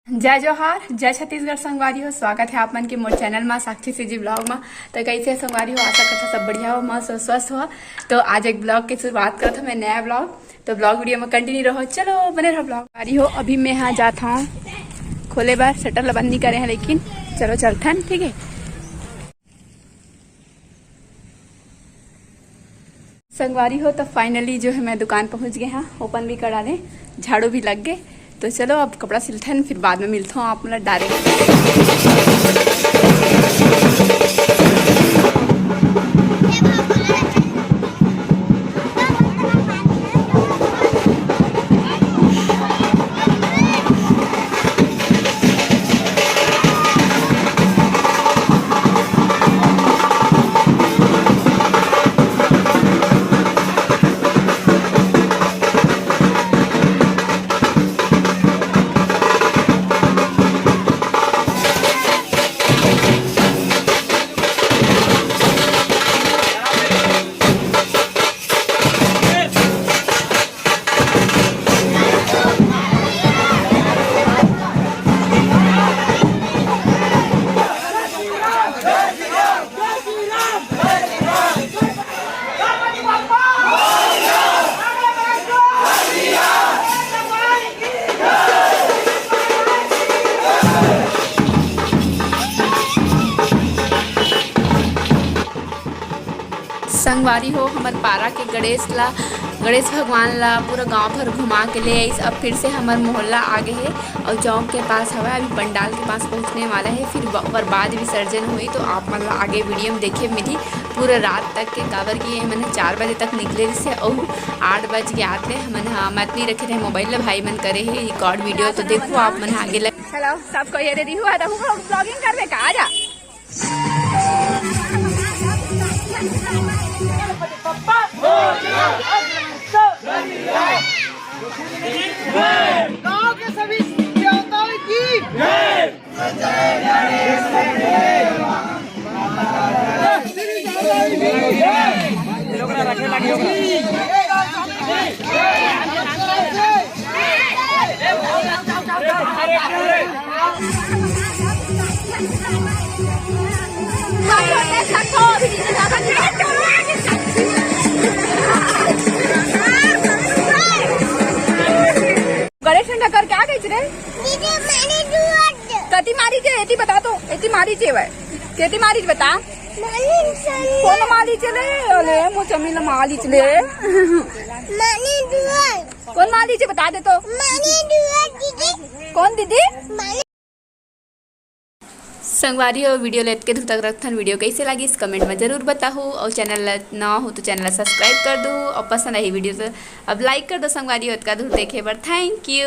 जय जोहार, जय छत्तीसगढ़ संगवारी हो। स्वागत है आप मन के मोर चैनल में साक्षी सीजी ब्लॉग में। तो कैसे संगवारी हो, आशा करता सब बढ़िया हो, मस्त हो, स्वस्थ हो। तो आज एक ब्लॉग की शुरुआत करता हूँ मैं, नया ब्लॉग। तो ब्लॉग वीडियो में कंटिन्यू रहो, चलो बने रहो ब्लॉग वारी हो। अभी मैं यहाँ जाता हूँ खोले बार, शटर बंद नहीं करे हैं, लेकिन चलो चलते हैं, ठीक है। संगवारी हो तो फाइनली जो है मैं दुकान पहुँच गए हैं, ओपन भी करा लें, झाड़ू भी लग गए। तो चलो अब कपड़ा सिलते हैं, फिर बाद में मिलता हूँ आप मतलब डायरेक्ट। संगवारी हो हमार पारा के गणेश भगवान ला पूरा गांव भर घुमा के ले आई। अब फिर से हमार मोहल्ला आगे है और चौक के पास हवा, अभी पंडाल के पास पहुंचने वाला है, फिर बाद विसर्जन हुई। तो आप मतलब आगे वीडियो में देखिए मिली पूरा रात तक के कावर किए मैंने 4 बजे तक निकले से और 8 बज के आते हमने। हाँ मत नहीं रखे थे मोबाइल भाई मन करे है रिकॉर्ड वीडियो, तो देखो आप मन आगे लग। हेलो सबको ये रेडी हुआ था ब्लॉगिंग करने का, आजा गाँव के सभी देवताओं की गणेश ने टक्कर क्या कही रे कति मारी चे एती बता तो एती मारी चे वह केती मारी चे बता कौन मारी चले अरे मो चमीला मारी चले कौन मारी चे बता दे तो कौन दीदी संगवारी हो। वीडियो लेट के तक रखन वीडियो कैसे लगी इस कमेंट में जरूर बताओ, और चैनल ना हो तो चैनल सब्सक्राइब कर दो, और पसंद आई वीडियो तो अब लाइक कर दो। संगवारी हो का दूर देखे पर थैंक यू।